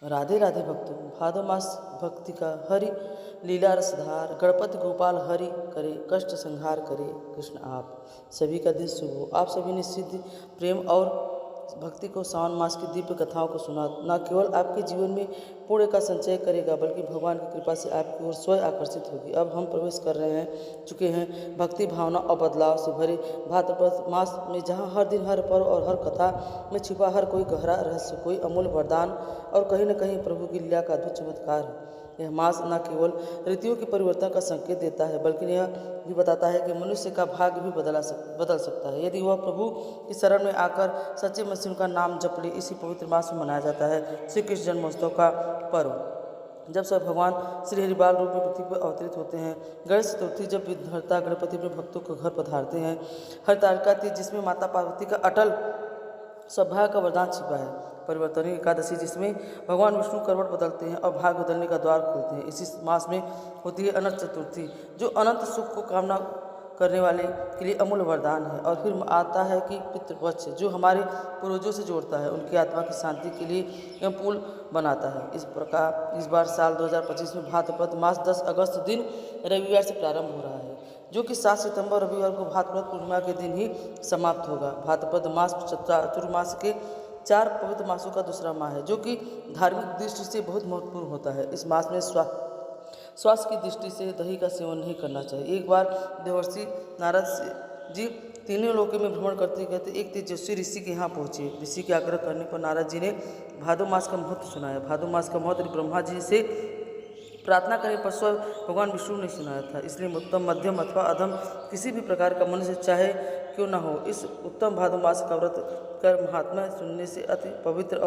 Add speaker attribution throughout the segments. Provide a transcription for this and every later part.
Speaker 1: राधे राधे भक्तों, भादो मास भक्ति का हरि लीला रसधार, गणपति गोपाल हरि करे कष्ट संहार करे कृष्ण आप। सभी का दिन शुभ हो। आप सभी ने सिद्ध प्रेम और भक्ति को सावन मास की दिव्य कथाओं को सुना, न केवल आपके जीवन में पुण्य का संचय करेगा बल्कि भगवान की कृपा से आपकी ओर स्वयं आकर्षित होगी। अब हम प्रवेश कर रहे हैं चुके हैं भक्ति भावना और बदलाव से भरे भाद्रपद मास में, जहाँ हर दिन हर पर्व और हर कथा में छिपा हर कोई गहरा रहस्य, कोई अमूल्य वरदान और कहीं न कहीं प्रभु की लीला का अद्भुत चमत्कार है। यह मास न केवल ऋतुओं के परिवर्तन का संकेत देता है बल्कि यह भी बताता है कि मनुष्य का भाग्य भी बदल सकता है यदि वह प्रभु की शरण में आकर सच्चे मन से उनका नाम जप ले। इसी पवित्र मास में मनाया जाता है श्री कृष्ण जन्मोत्सव का पर्व, जब सब भगवान श्री हरि बाल रूप में पृथ्वी पर अवतरित होते हैं। गणेश चतुर्थी जब विघ्नहर्ता गणपति अपने भक्तों को घर पधारते हैं। हरतालिका तीज जिसमें माता पार्वती का अटल सौभाग्य का वरदान छिपा है। परिवर्तनी एकादशी जिसमें भगवान विष्णु करवट बदलते हैं और भाग्य बदलने का द्वार खोलते हैं। इसी मास में होती है अनंत चतुर्थी, जो अनंत सुख को कामना करने वाले के लिए अमूल्य वरदान है। और फिर आता है कि पितृपक्ष, जो हमारे पूर्वजों से जोड़ता है, उनकी आत्मा की शांति के लिए यह पुल बनाता है। इस प्रकार इस बार साल 2025 में भाद्रपद मास 10 अगस्त दिन रविवार से प्रारंभ हो रहा है, जो कि 7 सितंबर रविवार को भाद्रपद पूर्णिमा के दिन ही समाप्त होगा। भाद्रपद मास चतुर्मास के 4 पवित्र मासों का दूसरा माह है, जो कि धार्मिक दृष्टि से बहुत महत्वपूर्ण होता है। इस मास में स्वास्थ्य की दृष्टि से दही का सेवन नहीं करना चाहिए। एक बार देवर्षि नारद जी तीनों लोकों में भ्रमण करते करते एक तेजस्वी ऋषि के यहाँ पहुँचे। ऋषि के आग्रह करने पर नारद जी ने भादो मास का महत्व सुनाया। भादो मास का महत्व ब्रह्मा जी से प्रार्थना करने पर स्वयं भगवान विष्णु ने सुनाया था। इसलिए उत्तम मध्यम अथवा अधम किसी भी प्रकार का मनुष्य चाहे क्यों न हो, इस उत्तम भादो मास का व्रत कर महात्मा सुनने से अति पवित्र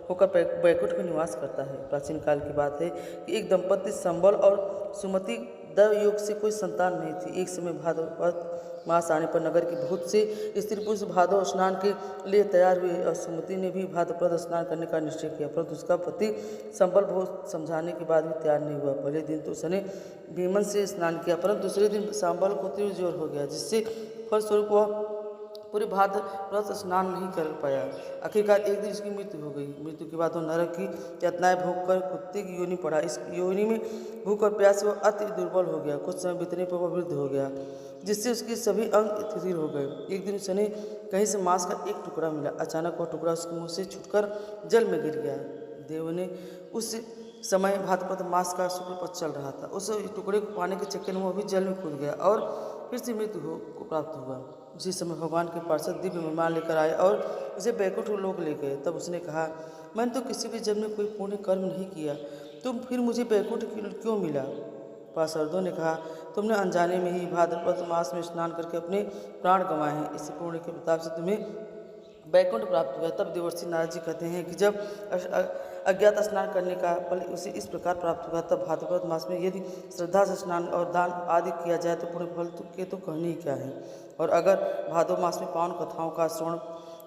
Speaker 1: होकर बैकुंठ में निवास करता है। प्राचीन काल की बात है कि एक दंपति संबल और सुमति दैव योग से कोई संतान नहीं थी। एक समय भाद्रपद मास आने पर नगर के बहुत से स्त्री पुरुष भादव स्नान के लिए तैयार हुए और सुमति ने भी भाद्रपद स्नान करने का निश्चय किया, परंतु उसका पति संबल बहुत समझाने के बाद भी तैयार नहीं हुआ। पहले दिन तो उसने भीमन से स्नान किया, परंतु दूसरे दिन संबल को तीव्र ज्वर हो गया, जिससे फलस्वरूप वह पूरे भाद्रपद स्नान नहीं कर पाया। आखिरकार एक दिन उसकी मृत्यु हो गई। मृत्यु के बाद वह नरक की यातनाएं भोग कर कुत्ते की योनि पड़ा। इस योनि में भूख और प्यास से वह अति दुर्बल हो गया। कुछ समय बीतने पर वह वृद्ध हो गया, जिससे उसके सभी अंग शिथिल हो गए। एक दिन उसने कहीं से मांस का एक टुकड़ा मिला। अचानक वह टुकड़ा उसके मुंह से छूटकर जल में गिर गया। देव ने उस समय भाद्रपद मास का शुक्ल पक्ष चल रहा था। उस टुकड़े को पाने के चक्कर में वह भी जल में कूद गया और फिर से मृत्यु को प्राप्त हुआ। उसी समय भगवान के पार्षद दिव्य विमान लेकर आए और उसे बैकुंठ लोक ले गए। तब उसने कहा, मैंने तो किसी भी जन्म में कोई पुण्य कर्म नहीं किया, तुम फिर मुझे बैकुंठ क्यों मिला? पार्षदों ने कहा, तुमने अनजाने में ही भाद्रपद मास में स्नान करके अपने प्राण गंवाए हैं। इस पुण्य के प्रताप से तुम्हें बैकुंठ प्राप्त हुआ। तब देवर्षि नारद जी कहते हैं कि जब अज्ञात स्नान करने का फल उसे इस प्रकार प्राप्त हुआ, तब भाद्रपद मास में यदि श्रद्धा से स्नान और दान आदि किया जाए तो पुण्य फल के तो कहने ही क्या है। और अगर भादो मास में पावन कथाओं का श्रवण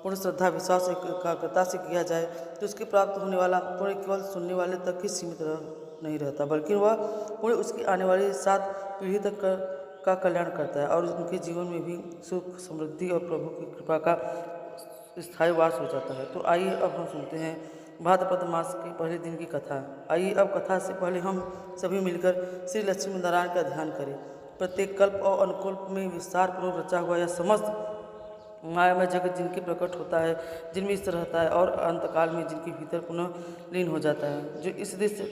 Speaker 1: पूर्ण श्रद्धा विश्वास एकाग्रता से किया जाए तो उसके प्राप्त होने वाला पुण्य केवल सुनने वाले तक ही सीमित नहीं रहता, बल्कि वह पुण्य उसकी आने वाली 7 पीढ़ी तक का कल्याण करता है और उनके जीवन में भी सुख समृद्धि और प्रभु की कृपा का स्थायी वास हो जाता है। तो आइए अब हम सुनते हैं भाद्रपद मास के पहले दिन की कथा। आइए अब कथा से पहले हम सभी मिलकर श्री लक्ष्मी नारायण का ध्यान करें। प्रत्येक कल्प और अनुकल्प में विस्तार पूर्वक रचा हुआ यह समस्त मायामय जगत जिनके प्रकट होता है, जिनमें स्थिर रहता है और अंतकाल में जिनके भीतर पुनः लीन हो जाता है, जो इस दृश्य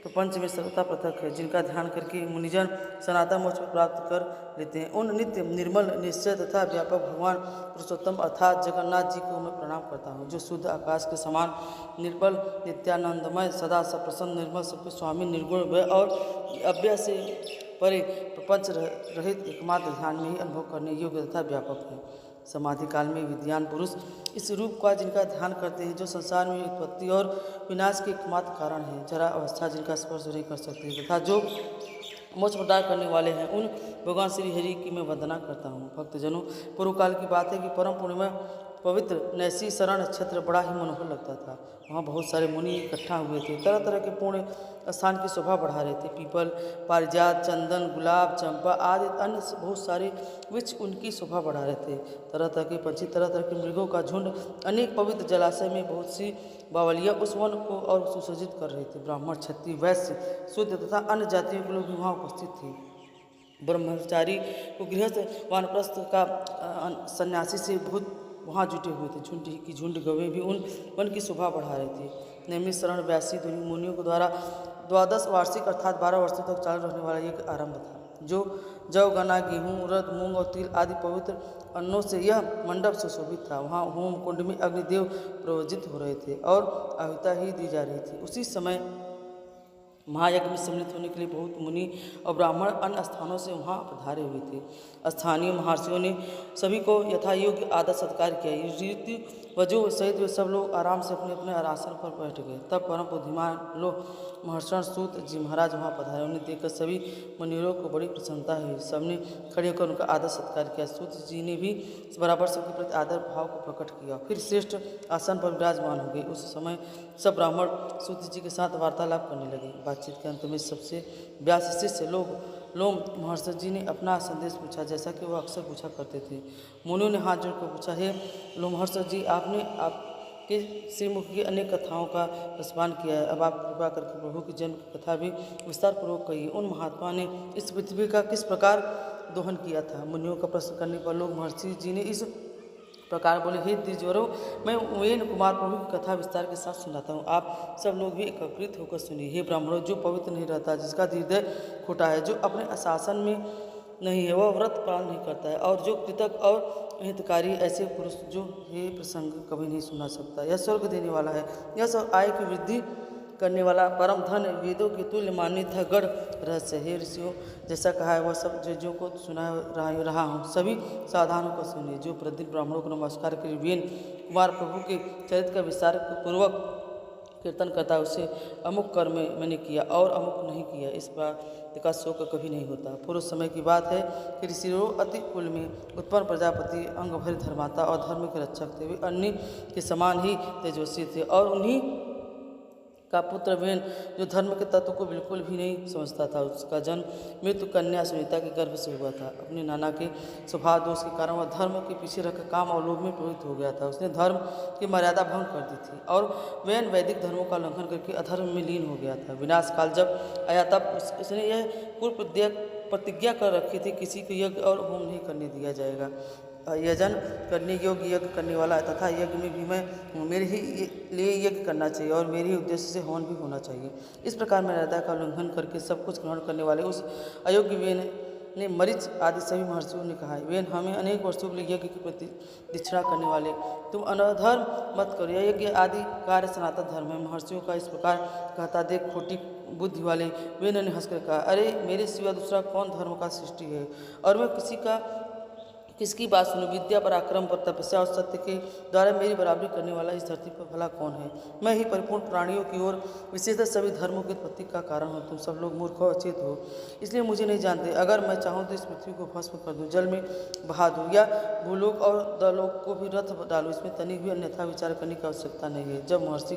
Speaker 1: प्रपंच में सर्वथा पृथक है, जिनका ध्यान करके मुनिजन सनातन मोक्ष प्राप्त कर लेते हैं, उन नित्य निर्मल निश्चय तथा व्यापक भगवान पुरुषोत्तम अर्थात जगन्नाथ जी को मैं प्रणाम करता हूँ, जो शुद्ध आकाश के समान निर्बल नित्यानंदमय सदा सप्रसन्न निर्मल सबके स्वामी निर्गुण व और अव्यय से परे प्रपंच रहित एकमात्र ध्यान में ही अनुभव करने योग्य तथा व्यापक है। समाधि काल में विद्वान पुरुष इस रूप का जिनका ध्यान करते हैं, जो संसार में उत्पत्ति और विनाश के एकमात्र कारण है, जरा अवस्था जिनका स्पर्श नहीं कर सकते तथा जो मोक्ष प्रदान करने वाले हैं, उन भगवान श्री हरि की मैं वंदना करता हूँ। भक्तजनों, पूर्व काल की बात है कि परम पवित्र नैमिषारण्य क्षेत्र बड़ा ही मनोहर लगता था। वहाँ बहुत सारे मुनि इकट्ठा हुए थे, तरह तरह के पूर्ण स्थान की शोभा बढ़ा रहे थे। पीपल, पारिजात, चंदन, गुलाब, चंपा आदि अन्य बहुत सारे वृक्ष उनकी शोभा बढ़ा रहे थे। तरह तरह के पंछी, तरह तरह के मृगों का झुंड अनेक पवित्र जलाशय में बहुत सी बावलियाँ उस वन को और सुसज्जित कर रहे थे। ब्राह्मण, क्षत्रिय, वैश्य, शूद्र तथा अन्य जातियों के लोग भी वहाँ उपस्थित थे। ब्रह्मचारी को गृहस्थ, वानप्रस्थ का सन्यासी से बहुत वहाँ जुटे हुए थे। झुंड की झुंड गवें भी उन वन की शोभा बढ़ा रहे थे। नैमिषारण्य व्यासी मुनियों के द्वारा 12 वार्षिक अर्थात 12 वर्षों तक चालू रहने वाला एक आरंभ था, जो जौ, गन्ना, गेहूँ, उड़द, मूंग और तिल आदि पवित्र अन्नों से यह मंडप सुशोभित था। वहाँ होम कुंड में अग्निदेव प्रवजित हो रहे थे और आहुति ही दी जा रही थी। उसी समय महायज्ञ में सम्मिलित होने के लिए बहुत मुनि और ब्राह्मण अन्य स्थानों से वहाँ पधारे हुए थे। स्थानीय महर्षियों ने सभी को यथा योग्य आदर सत्कार किया। रीति वजह सहित वे सब लोग आराम से अपने अपने आसन पर बैठ गए। तब परम बुद्धिमान लोग महर्षण सूत जी महाराज वहाँ पधारे। उन्हें देखकर सभी मुनियों को बड़ी प्रसन्नता हुई। सबने खड़े होकर उनका आदर सत्कार किया। सूत जी ने भी बराबर सबके प्रति आदर भाव को प्रकट किया। फिर श्रेष्ठ आसन पर विराजमान हो गए। उस समय सब ब्राह्मण सूत जी के साथ वार्तालाप करने लगे। बातचीत के अंत में सबसे व्यास शिष्य लोम महर्षि जी ने अपना संदेश पूछा, जैसा कि वह अक्सर पूछा करते थे। मुनियों ने हाथ जोड़कर पूछा, हे लोमहर्षि जी, आपने आपके श्रीमुख की अनेक कथाओं का प्रस्ताव किया है। अब आप कृपा करके प्रभु की जन्म की कथा भी विस्तार पूर्वक कहिए। उन महात्मा ने इस पृथ्वी का किस प्रकार दोहन किया था? मुनियों का प्रश्न करने पर लोग महर्षि जी ने इस प्रकार बोले, हे द्विजवरों, मैं वेन कुमार प्रभु की कथा विस्तार के साथ सुनाता हूँ, आप सब लोग भी एकत्रित होकर सुनिए। हे ब्राह्मणों, जो पवित्र नहीं रहता, जिसका हृदय खोटा है, जो अपने शासन में नहीं है, वह व्रत पालन नहीं करता है, और जो कृतज्ञ और हितकारी, ऐसे पुरुष जो हे प्रसंग कभी नहीं सुना सकता। यह स्वर्ग देने वाला है, यह सब आय की वृद्धि करने वाला परम धन, वेदों के तुल्य मान्य था गढ़ रहस्य। हे ऋषियों, जैसा कहा है वह सब जो को सुना रहा हूँ, सभी सावधानों को सुनिए। जो प्रतिदिन ब्राह्मणों को नमस्कार कर वेन कुमार प्रभु के चरित्र का विस्तार पूर्वक कीर्तन करता है, उसे अमुक कर्म मैंने किया और अमुक नहीं किया, इस बात का शोक कभी नहीं होता। पूर्व समय की बात है कि ऋषियों अति कुल में उत्पन्न प्रजापति अंग भरी धर्माता और धर्म के रक्षक थे। वे अन्य के समान ही तेजस्वी थे और उन्हीं का पुत्र वेन, जो धर्म के तत्व को बिल्कुल भी नहीं समझता था। उसका जन्म मृत्यु कन्या सुनीता के गर्भ से हुआ था। अपने नाना के स्वभाव दोष के कारण वह धर्म के पीछे रखकर काम और लोभ में प्रवृत्त हो गया था। उसने धर्म की मर्यादा भंग कर दी थी और वेन वैदिक धर्मों का उल्लंघन करके अधर्म में लीन हो गया था। विनाश काल जब आया तब उसने यह पूर्व प्रतिज्ञा कर रखी थी, किसी को यज्ञ और होम नहीं करने दिया जाएगा। यजन करने योग्य यज्ञ करने वाला तथा यज्ञ में भी मैं मेरे ही लिए यज्ञ करना चाहिए और मेरे ही उद्देश्य से हवन भी होना चाहिए। इस प्रकार मर्यादा का उल्लंघन करके सब कुछ ग्रहण करने वाले उस अयोग्य वेन ने मरीच आदि सभी महर्षियों ने कहा, वेन हमें अनेक वर्षों के लिए यज्ञ की प्रतिष्ठा करने वाले, तुम अनधर्म मत करो, यह यज्ञ आदि कार्य सनातन धर्म है। महर्षियों का इस प्रकार कहता देख खोटी बुद्धि वाले वेन ने हंसकर कहा, अरे मेरे सिवा दूसरा कौन धर्म का सृष्टि है और मैं किसकी बात सुनूं? विद्या, पराक्रम पर, तपस्या और सत्य के द्वारा मेरी बराबरी करने वाला इस धरती पर भला कौन है? मैं ही परिपूर्ण प्राणियों की ओर विशेषतः सभी धर्मों की उत्पत्ति का कारण हूँ। तुम सब लोग मूर्ख और अचेत हो, इसलिए मुझे नहीं जानते। अगर मैं चाहूँ तो इस पृथ्वी को भस्म कर दूँ, जल में बहा दूँ या भूलोक और दलोक को भी रथ डालूँ, इसमें तनिक भी अन्यथा विचार करने की आवश्यकता नहीं है। जब महर्षि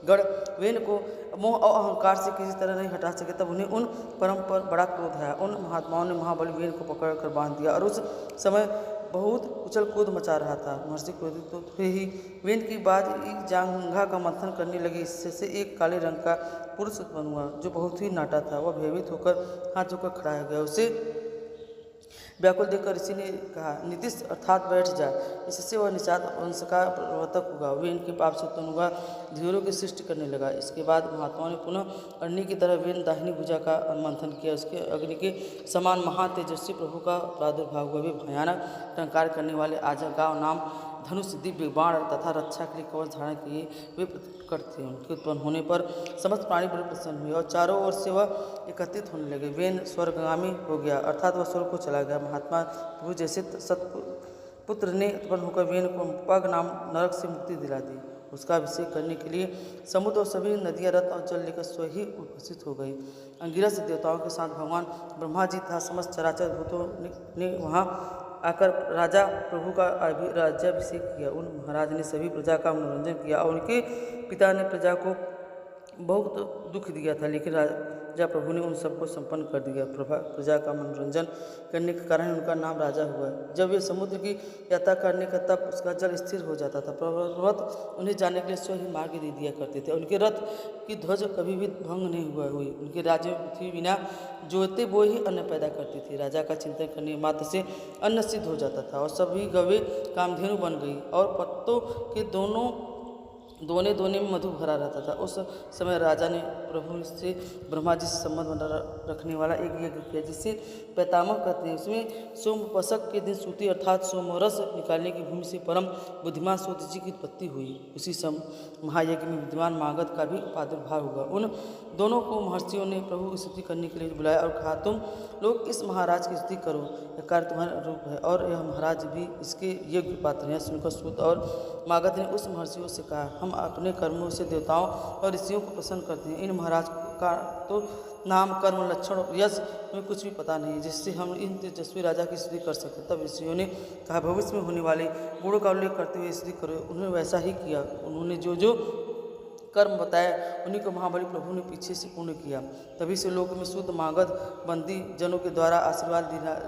Speaker 1: गण वेन को मोह और अहंकार से किसी तरह नहीं हटा सके, तब उन्हें उन परम पर बड़ा क्रोध आया। उन महात्माओं ने महाबली वेन को पकड़कर बांध दिया और उस समय बहुत उछल कूद मचा रहा था। महर्षि क्रोधित तो थे ही, वेन की बाज जांघा का मंथन करने लगे। इससे एक काले रंग का पुरुष उत्पन्न हुआ जो बहुत ही नाटा था। वह भयभीत होकर हाथ जोड़कर खड़ा हो गया। उसे व्याकुल देखकर ऋषि ने कहा, नीतिश अर्थात बैठ जा, इससे वह निषाद वंश का प्रवर्तक होगा। वे इनके पाप से उत्पन्न हुआ धीरों की सृष्टि करने लगा। इसके बाद महात्माओं ने पुनः अग्नि की तरह वेन दाहिनी भुजा का मंथन किया। उसके अग्नि के समान महातेजस्वी प्रभु का प्रादुर्भाव हुआ। वे भयानक टंकार करने वाले आजगाव नाम धनुष, दिव्य बाण तथा रक्षा के लिए कवच धारण किए वे प्रकट थे। उनके उत्पन्न होने पर समस्त प्राणी बड़े प्रसन्न हुए और चारों ओर से वह एकत्रित होने लगे। वेन स्वर्गगामी हो गया, अर्थात वह स्वर्ग को चला गया। महात्मा प्रभु जैसे सतपुत्र ने उत्पन्न होकर वेन को पग नाम नरक से मुक्ति दिला दी। उसका अभिषेक करने के लिए समुद्र और सभी नदियां, रथ और जल लेकर स्वयं उपस्थित हो गई। अंगिरस देवताओं के साथ भगवान ब्रह्मा जी तथा समस्त चराचर भूतों ने वहाँ आकर राजा प्रभु का राज्याभिषेक किया। उन महाराज ने सभी प्रजा का मनोरंजन किया और उनके पिता ने प्रजा को बहुत दुख दिया था, लेकिन राजा प्रभु ने उन सबको संपन्न कर दिया। प्रजा का मनोरंजन करने के कारण उनका नाम राजा हुआ। जब वे समुद्र की यात्रा करने का तब उसका जल स्थिर हो जाता था। पर्वत उन्हें जाने के लिए स्वयं ही मार्ग दे दिया करते थे। उनके रथ की ध्वज कभी भी भंग नहीं हुई। उनके राज्य में पृथ्वी बिना जोते बोए ही अन्न पैदा करती थी। राजा का चिंतन करने मात्र से अन्न सिद्ध हो जाता था और सभी गवे कामधेनु बन गई और पत्तों के दोने में मधु भरा रहता था। उस समय राजा ने प्रभु से ब्रह्मा जी से संबंध बना रखने वाला एक यज्ञ किया, जिसे पैतामह कहते हैं। उसमें सोमपसक के दिन सूती अर्थात सोमरस निकालने की भूमि से परम बुद्धिमान सूत जी की उत्पत्ति हुई। उसी समय महायज्ञ में विद्वान मागध का भी प्रादुर्भाव हुआ। उन दोनों को महर्षियों ने प्रभु की स्तुति करने के लिए बुलाया और कहा, तुम लोग इस महाराज की स्तुति करो, यह कार्य तुम्हारा रूप है और यह महाराज भी इसके योग्य पात्र हैं। सुनकर सूत और मागध ने उस महर्षियों से कहा, हम अपने कर्मों से देवताओं और ऋषियों को प्रसन्न करते हैं। इन महाराज का तो नाम, कर्म, लक्षण और यश में कुछ भी पता नहीं, जिससे हम इन तेजस्वी राजा की स्तुति कर सकें। तब ऋषियों ने कहा, भविष्य में होने वाले गुणों का उल्लेख करते हुए स्तुति करो। उन्होंने वैसा ही किया। उन्होंने जो कर्म बताया उन्हीं को महाबली प्रभु ने पीछे से पूर्ण किया। तभी से लोक में शुद्ध मागध बंदी जनों के द्वारा आशीर्वाद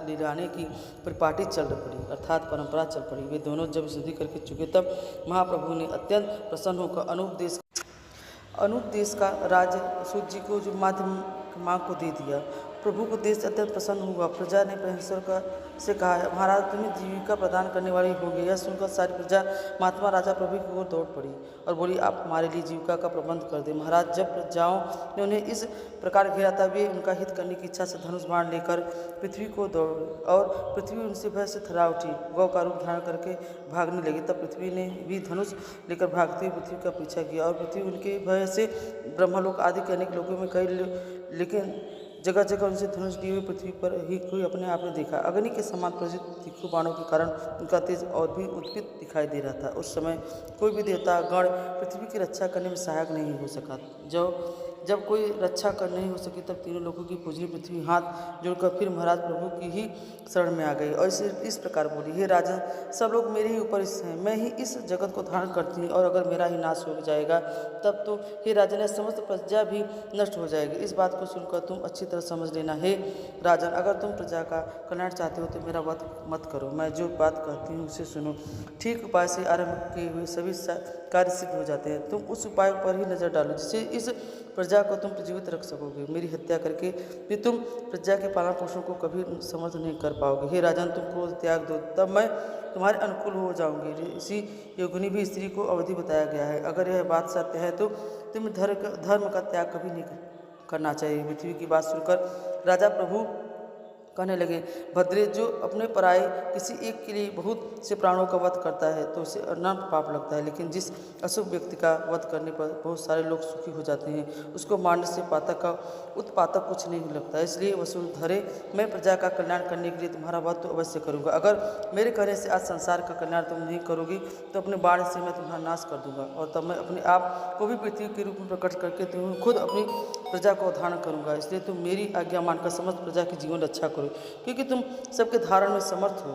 Speaker 1: दिलाने की परिपाटी चल पड़ी, अर्थात परंपरा चल पड़ी। वे दोनों जब शुद्धि करके चुके तब महाप्रभु ने अत्यंत प्रसन्न होकर अनूप देश का राज सूत जी को जो माँ को दे दिया। प्रभु को देश अत्यंत प्रसन्न हुआ। प्रजा ने परमेश्वर से कहा, महाराज तुम्हें जीविका प्रदान करने वाली हो गई। यह सुनकर सारी प्रजा महात्मा राजा प्रभु की ओर दौड़ पड़ी और बोली, आप हमारे लिए जीविका का प्रबंध कर दे। महाराज जब प्रजाओं ने उन्हें इस प्रकार घेरा तब वे उनका हित करने की इच्छा से धनुष बाण लेकर पृथ्वी को दौड़े और पृथ्वी उनसे भय से थर्रा उठी। गौ का रूप धारण करके भागने लगी। तब पृथ्वी ने भी धनुष लेकर भागते हुए पृथ्वी का पीछा किया और पृथ्वी उनके भय से ब्रह्मलोक आदि के अनेक लोगों में कई, लेकिन जगह जगह उनसे धनुष लिए हुए पृथ्वी पर ही कोई अपने आप ने देखा। अग्नि के समान प्रज्वलित तीखी बाणों के कारण उनका तेज और भी उत्पित दिखाई दे रहा था। उस समय कोई भी देवता गण पृथ्वी की रक्षा करने में सहायक नहीं हो सका। जब कोई रक्षा कर नहीं हो सकी तब तीनों लोगों की पूजनी पृथ्वी हाथ जोड़कर फिर महाराज प्रभु की ही शरण में आ गई और इस प्रकार बोली, हे राजन, सब लोग मेरे ही ऊपर हैं। मैं ही इस जगत को धारण करती हूँ और अगर मेरा ही नाश हो जाएगा तब तो हे राजन यह समस्त प्रजा भी नष्ट हो जाएगी। इस बात को सुनकर तुम अच्छी तरह समझ लेना। हे राजन, अगर तुम प्रजा का कल्याण चाहते हो तो मेरा वध मत करो। मैं जो बात कहती हूँ उसे सुनो। ठीक उपाय से आरंभ किए हुए सभी कार्य सिद्ध हो जाते हैं। तुम उस उपाय पर ही नजर डालो जिससे इस प्रजा को तुम जीवित रख सकोगे। मेरी हत्या करके भी तुम प्रजा के पालन पोषण को कभी समर्थ नहीं कर पाओगे। हे राजन, तुम क्रोध त्याग दो, तब मैं तुम्हारे अनुकूल हो जाऊंगी। इसी योगिनी भी स्त्री को अवधि बताया गया है। अगर यह बात सत्य है तो तुम्हें धर्म का त्याग कभी नहीं करना चाहिए। पृथ्वी की बात सुनकर राजा प्रभु कहने लगे, भद्रे, जो अपने पराये किसी एक के लिए बहुत से प्राणों का वध करता है तो उसे अनंत पाप लगता है, लेकिन जिस अशुभ व्यक्ति का वध करने पर बहुत सारे लोग सुखी हो जाते हैं उसको मारने से उत्पातक कुछ नहीं लगता। इसलिए वसुधरे, मैं प्रजा का कल्याण करने के लिए तुम्हारा वध तो अवश्य करूँगा। अगर मेरे कहने से आज संसार का कल्याण तुम नहीं करोगी तो अपने बाण से मैं तुम्हारा नाश कर दूंगा और तब मैं अपने आप को भी पृथ्वी के रूप में प्रकट करके तुम्हें खुद अपनी प्रजा को धारण करूँगा। इसलिए तुम मेरी आज्ञा मानकर समस्त प्रजा की जीवन रक्षा करो, क्योंकि तुम सबके धारण में समर्थ हो।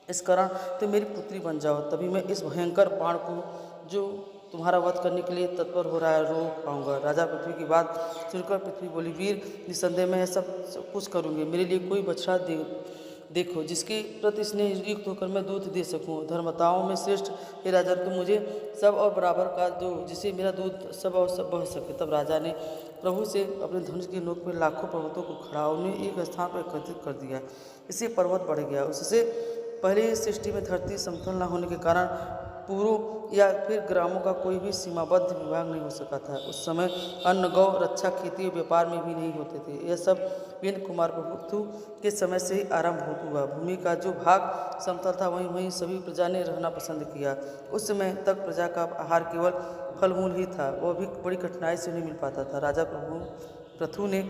Speaker 1: इस कारण तुम मेरी पुत्री बन जाओ, तभी मैं इस भयंकर बाण को जो तुम्हारा वध करने के लिए तत्पर हो रहा है रोक पाऊंगा। राजा पृथ्वी की बात सुनकर पृथ्वी बोली, वीर, निसंदेह मैं सब कुछ करूँगी। मेरे लिए कोई बछड़ा देखो जिसके प्रति स्नेह युक्त होकर मैं दूध दे सकूं। धर्मताओं में श्रेष्ठ हे राजा, तुम मुझे सब और बराबर का दो जिससे मेरा दूध सब और सब बह सके। तब राजा ने प्रभु से अपने धनुष की नोक पर लाखों पर्वतों को खड़ा उन्हें एक स्थान पर एकत्रित कर दिया। इससे पर्वत बढ़ गया। उससे पहले सृष्टि में धरती समतल न होने के कारण पूर्व या फिर ग्रामों का कोई भी सीमाबद्ध विभाग नहीं हो सका था। उस समय अन्न, गौ रक्षा, खेती और व्यापार में भी नहीं होते थे। यह सब विंध्य कुमार प्रभुत्व के समय से ही आरंभ हुआ। भूमि का जो भाग समतल था वहीं सभी प्रजा ने रहना पसंद किया। उस समय तक प्रजा का आहार केवल फल मूल ही था, वह भी बड़ी कठिनाई से नहीं मिल पाता था। राजा पृथु ने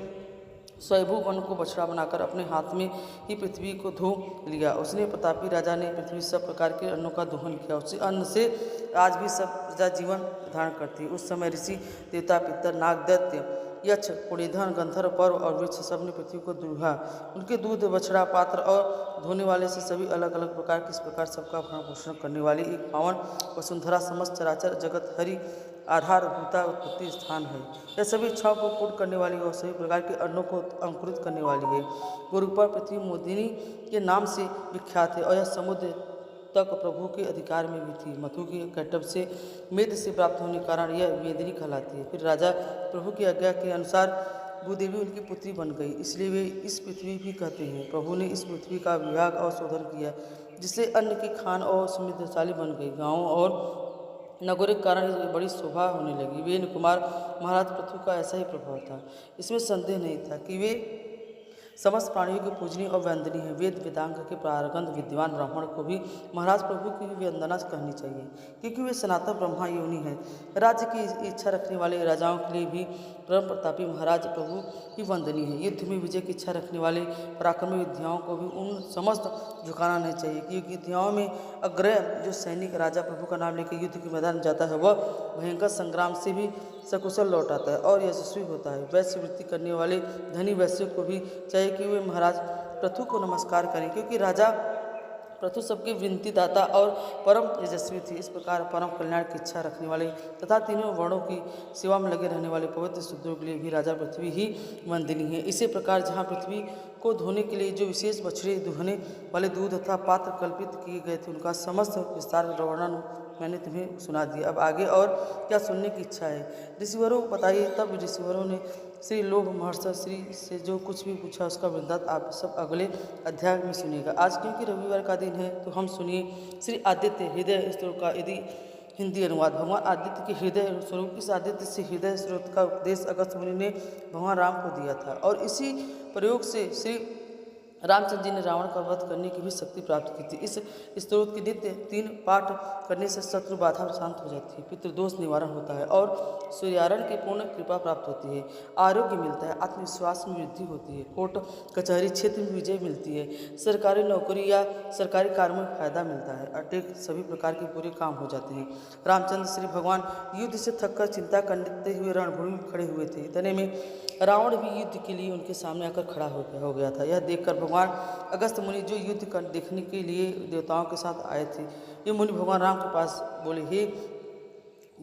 Speaker 1: स्वयंभू वन को बछड़ा बनाकर अपने हाथ में ही पृथ्वी को धो लिया। उसने प्रतापी राजा ने पृथ्वी सब प्रकार के अन्नों का दोहन किया। उसी अन्न से आज भी सब प्रजा जीवन धारण करती है। उस समय ऋषि, देवता, पितर, नाग, दैत्य यक्ष, पुणिधन, गंधर्व, पर्व और वृक्ष सब ने पृथ्वी को दूहा। उनके दूध, बछड़ा, पात्र और धोने वाले से सभी अलग अलग प्रकार किस प्रकार सबका भरण पोषण करने वाली एक पावन वसुंधरा समस्त चराचर जगत हरि आधार भूता उत्पत्ति स्थान है। यह सभी इच्छाओं को पूर्ण करने वाली और सभी प्रकार के अन्नों को अंकुरित करने वाली है। गुरुपर पृथ्वी मोदिनी के नाम से विख्यात है और यह समुद्र तक प्रभु के अधिकार में भी थी। मथु के कैटब से मेद से प्राप्त होने के कारण यह मेदिनी कहलाती है। फिर राजा प्रभु की आज्ञा के अनुसार भूदेवी उनकी पुत्री बन गई, इसलिए वे इस पृथ्वी भी कहते हैं। प्रभु ने इस पृथ्वी का विभाग और शोधन किया, जिससे अन्न की खान और समृद्धशाली बन गई। गाँवों और नगरों के कारण बड़ी शोभा होने लगी। वे कुमार महाराज पृथ्वी का ऐसा ही प्रभाव था। इसमें संदेह नहीं था कि वे समस्त प्राणियों की पूजनीय और वंदनीय है। वेद वेदांग के प्रारंभ विद्वान ब्राह्मण को भी महाराज प्रभु की वंदना कहनी चाहिए, क्योंकि वे सनातन ब्रह्मा योनि है। राज्य की इच्छा रखने वाले राजाओं के लिए भी परम प्रतापी महाराज प्रभु की वंदनीय है। युद्ध में विजय की इच्छा रखने वाले पराक्रमी योद्धाओं को भी उन समस्त झुकाना नहीं चाहिए, क्योंकि योद्धाओं में अग्रय जो सैनिक राजा प्रभु का नाम लेकर युद्ध के मैदान जाता है, वह भयंकर संग्राम से भी सकुशल लौट आता है और यशस्वी होता है। वैश्य वृत्ति करने वाले धनी वैश्यों को भी चाहिए कि वे महाराज पृथु को नमस्कार करें, क्योंकि राजा पृथु सबके विनती दाता और परम तेजस्वी थी। इस प्रकार परम कल्याण की इच्छा रखने वाले तथा तीनों वर्णों की सेवा में लगे रहने वाले पवित्र शूद्रों के लिए भी राजा पृथ्वी ही वंदनीय है। इसी प्रकार जहाँ पृथ्वी को धोने के लिए जो विशेष बछड़े दुहने वाले दूध तथा पात्र कल्पित किए गए थे, उनका समस्त विस्तार वर्णन मैंने तुम्हें सुना दिया। अब आगे और क्या सुनने की इच्छा है, ऋषिवरों बताइए। तब ऋषिवरों ने श्री लोभ महर्षि श्री से जो कुछ भी पूछा उसका वृत्तांत आप सब अगले अध्याय में सुनिएगा। आज क्योंकि रविवार का दिन है तो हम सुनिए श्री आदित्य हृदय स्त्रोत का यदि हिंदी अनुवाद। भगवान आदित्य के हृदय स्वरूप, इस आदित्य से हृदय स्रोत का उपदेश अगस्त्य मुनि ने भगवान राम को दिया था और इसी प्रयोग से श्री रामचंद्र जी ने रावण का वध करने की भी शक्ति प्राप्त की थी। इस स्तोत्र के नित्य 3 पाठ करने से शत्रु बाधा शांत हो जाती है, पितृदोष निवारण होता है और सूर्यारण की पूर्ण कृपा प्राप्त होती है। आरोग्य मिलता है, आत्मविश्वास में वृद्धि होती है, कोर्ट कचहरी क्षेत्र में विजय मिलती है, सरकारी नौकरी या सरकारी कार्य में फायदा मिलता है, अटेक सभी प्रकार के पूरे काम हो जाते हैं। रामचंद्र श्री भगवान युद्ध से थककर चिंता करते हुए रणभूमि में खड़े हुए थे। इतने में रावण भी युद्ध के लिए उनके सामने आकर खड़ा हो गया था। यह देखकर भगवान अगस्त्य मुनि जो युद्ध कर देखने के लिए देवताओं के साथ आए थे, ये मुनि भगवान राम के पास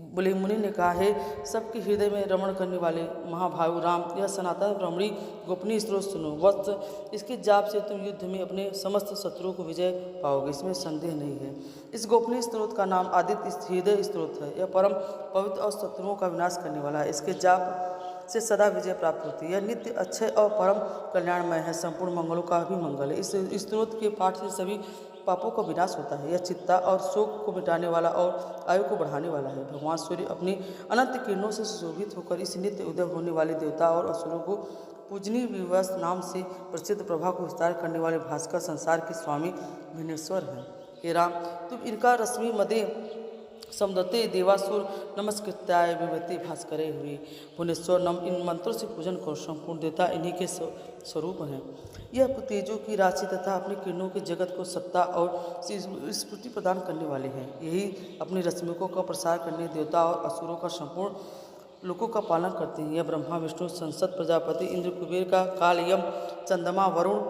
Speaker 1: बोले मुनि ने कहा है, सबके हृदय में रमण करने वाले महाभाव राम, यह सनातन ब्रह्मणी गोपनीय स्त्रोत सुनो। वस्त इसके जाप से तुम युद्ध में अपने समस्त शत्रुओं को विजय पाओगे, इसमें संदेह नहीं है। इस गोपनीय स्त्रोत का नाम आदित्य हृदय स्त्रोत है। यह परम पवित्र और शत्रुओं का विनाश करने वाला है। इसके जाप से सदा विजय प्राप्त होती है। यह नित्य अक्षय और परम कल्याणमय है, संपूर्ण मंगलों का भी मंगल है। इस स्त्रोत के पाठ से सभी पापों का विनाश होता है। यह चिंता और शोक को मिटाने वाला और आयु को बढ़ाने वाला है। भगवान सूर्य अपनी अनंत किरणों से सुशोभित होकर इस नित्य उदय होने वाले देवता और असुरों को पूजनीय विवश नाम से प्रसिद्ध प्रभा को विस्तार करने वाले भास्कर संसार के स्वामी विनेश्वर हैं। हे राम, तुम इनका रश्मि मदे समदते देवासुर नमस्कृत्याय विभूति भास्करे हुए भुवनेश्वर नम। इन मंत्रों से पूजन करो, संपूर्ण देवता इन्हीं के स्वरूप हैं। यह तेजों की राशि तथा अपनी किरणों के जगत को सत्ता और स्फूर्ति प्रदान करने वाले हैं। यही अपनी रश्मियों का प्रसार करने देवता और असुरों का संपूर्ण लोकों का पालन करते हैं। यह ब्रह्मा विष्णु संसद प्रजापति इंद्र कुबेर का काल यम चंद्रमा वरुण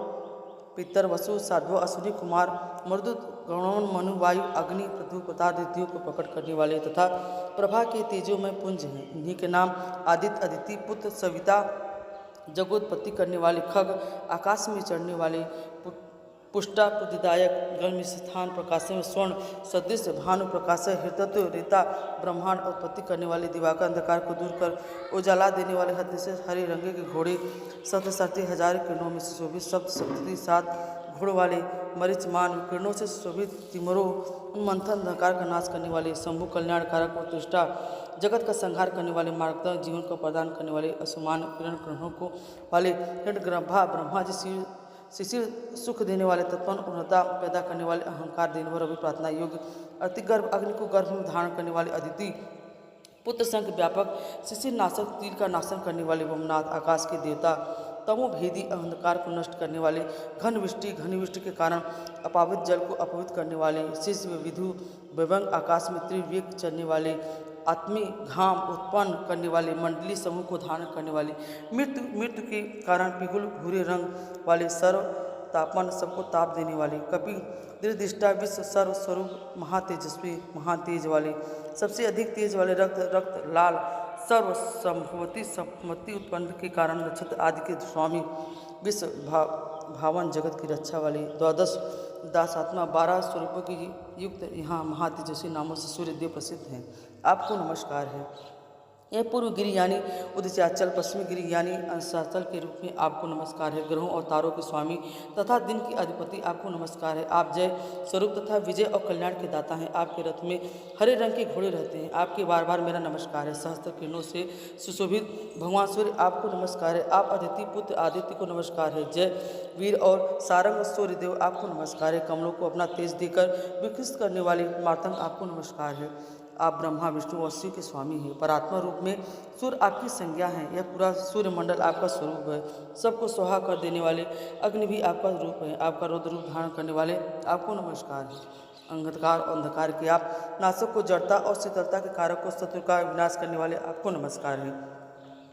Speaker 1: पितर वसु साध्व असुरी कुमार मरुद गणोन मनु वायु अग्नि पृथ्वी प्रतादित्यों को प्रकट करने वाले तथा प्रभा के तेजों में पुंज हैं। इन्हीं के नाम आदित्य, अदिति, पुत्र, सविता, जगोत्पत्ति करने वाले, खग, आकाश में चढ़ने वाले, पुष्टा प्रतिदायक, गर्म स्थान प्रकाश में स्वर्ण सदृश, भानु प्रकाश, हृतत्व, रेता, ब्रह्मांड उत्पत्ति करने वाले, दिवाकर अंधकार को दूर कर उजाला देने वाले, हद से हरे रंग के घोड़े, सप्तशती 1000 किरणों में सुशोभित, सप्तशती 7 घोड़ वाले, मरिचमान किरणों से सुशोभित, तिमरो मंथन अंधकार का नाश करने वाले, शंभु कल्याणकारक उत्कृष्टा, जगत का संहार करने वाले, मार्गदर्शक जीवन को प्रदान करने वाले, असमान किरण ग्रहों को वाले, हिरण्यगर्भा ब्रह्मा जी शिशिर सुख देने वाले, तत्पन पूर्णता पैदा करने वाले, अहंकार देने वाले, प्रार्थना योग्य अतिगर्भ अग्नि को गर्भ में धारण करने वाले, अदिति, पुत्र संख व्यापक, शिशिर नाशक, तीर का नाशन करने वाले, वमनाथ, आकाश के देवता, तमोभेदी अंधकार को नष्ट करने वाले, घन वृष्टि के कारण अपावित जल को अपवित्र करने वाले, शिष्य विधु विभंग, आकाश में त्रिवेक चलने वाले, आत्मी घाम उत्पन्न करने वाले, मंडली समूह को धारण करने वाली, मृत्यु के कारण पिघल भूरे रंग वाले, सर्व तापन सबको ताप देने वाली, कपि दृष्टा विश्व सर्व स्वरूप, महातेजस्वी महातेज वाले, सबसे अधिक तेज वाले, रक्त लाल, सर्व संभवती उत्पन्न के कारण नक्षत्र आदि के स्वामी, विश्व भावन जगत की रक्षा वाली, द्वादश दासात्मा 12 स्वरूपों की युक्त यहाँ महातेजस्वी नामों से सूर्य देव प्रसिद्ध हैं। आपको नमस्कार है। यह पूर्व गिरि यानी उदयाचल, पश्चिमी गिरि यानी अंशाचल के रूप में आपको नमस्कार है। ग्रहों और तारों के स्वामी तथा दिन की अधिपति आपको नमस्कार है। आप जय स्वरूप तथा विजय और कल्याण के दाता हैं। आपके रथ में हरे रंग के घोड़े रहते हैं। आपके बार बार मेरा नमस्कार है। सहस्त्र किरणों से सुशोभित भगवान सूर्य आपको नमस्कार है। आप अदिति पुत्र आदित्य को नमस्कार है। जय वीर और सारंग सूर्य देव आपको नमस्कार है। कमलों को अपना तेज देकर विकसित करने वाले मातंग आपको नमस्कार है। आप ब्रह्मा विष्णु और शिव के स्वामी हैं। परात्मा रूप में सूर्य आपकी संज्ञा है। यह पूरा सूर्य मंडल आपका स्वरूप है। सबको सुहा कर देने वाले अग्नि भी आपका रूप है। आपका रौद्र रूप धारण करने वाले आपको नमस्कार है। अंधकार और अंधकार के आप नाशक को जड़ता और शीतलता के कारक को शत्रु का विनाश करने वाले आपको नमस्कार है।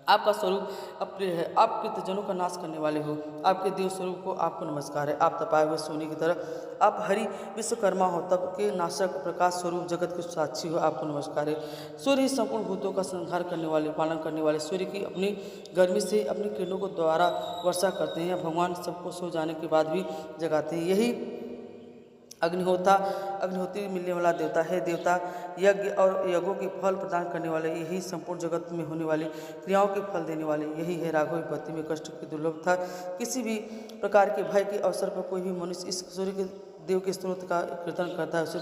Speaker 1: आपका स्वरूप अप्रिय है। आप पितृजनों का नाश करने वाले हो। आपके देव स्वरूप को आपको नमस्कार है। आप तपाए हुए सोने की तरह आप हरि विश्वकर्मा हो, तब के नाशक प्रकाश स्वरूप जगत के साक्षी हो, आपको नमस्कार है। सूर्य ही संपूर्ण भूतों का संहार करने वाले, पालन करने वाले, सूर्य की अपनी गर्मी से अपनी किरणों को द्वारा वर्षा करते हैं। भगवान सबको सो जाने के बाद भी जगाते हैं। यही अग्निहोत्री मिलने वाला देवता है। देवता यज्ञ और यज्ञों के फल प्रदान करने वाले, यही संपूर्ण जगत में होने वाली क्रियाओं के फल देने वाले, यही है राघव विपत्ति में कष्ट की दुर्लभ था। किसी भी प्रकार के भय के अवसर पर कोई भी मनुष्य इस सूर्य के देव के स्तोत्र का कीर्तन करता है, उसे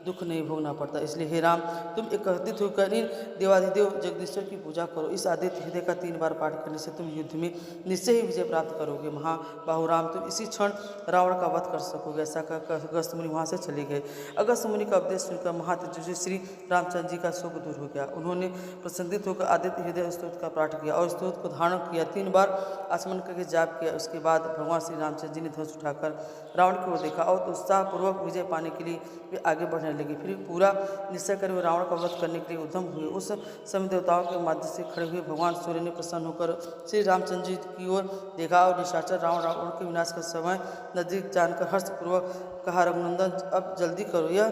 Speaker 1: दुख नहीं भोगना पड़ता। इसलिए हे राम, तुम एकत्रित होकर इन देवाधिदेव जगदीश्वर की पूजा करो। इस आदित्य हृदय का 3 बार पाठ करने से तुम युद्ध में निश्चय ही विजय प्राप्त करोगे। महाबाहु राम, तुम इसी क्षण रावण का वध कर सकोगे। ऐसा कहकर अगस्त्य मुनि वहाँ से चले गए। अगस्त्य मुनि का उपदेश सुनकर महातेजस्वी श्री रामचंद्र जी का शोक दूर हो गया। उन्होंने प्रसन्नित होकर आदित्य हृदय स्तोत्र का पाठ किया और स्तोत्र को धारण किया। 3 बार आचमन करके जाप किया। उसके बाद भगवान श्री रामचंद्र जी ने धनुष उठाकर रावण की ओर देखा और उत्साहपूर्वक विजय पाने के लिए वे आगे बढ़ने लगे। फिर पूरा निश्चय कर वे रावण का वध करने के लिए उद्यम हुए। उस समय देवताओं के माध्यम से खड़े हुए भगवान सूर्य ने प्रसन्न होकर श्री रामचंद्र जी की ओर देखा और निशाचर रावण के विनाश का समय नजदीक जानकर हर्षपूर्वक कहा, रघुनंदन अब जल्दी करो, यह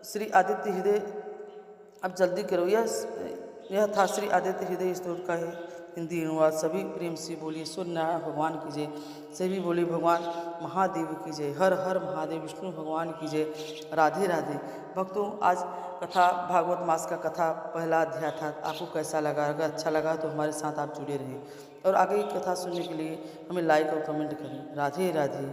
Speaker 1: श्री आदित्य हृदय अब जल्दी करो। यह था श्री आदित्य हृदय स्तोत्र का है हिंदी अनुवाद। सभी प्रेम से बोलिए सूर्य नारायण भगवान की जय। सभी बोलिए भगवान महादेव की जय। हर हर महादेव। विष्णु भगवान की जय। राधे राधे। भक्तों, आज कथा भागवत मास का कथा पहला अध्याय था। आपको कैसा लगा? अगर अच्छा लगा तो हमारे साथ आप जुड़े रहें और आगे की कथा सुनने के लिए हमें लाइक और कमेंट करें। राधे राधे।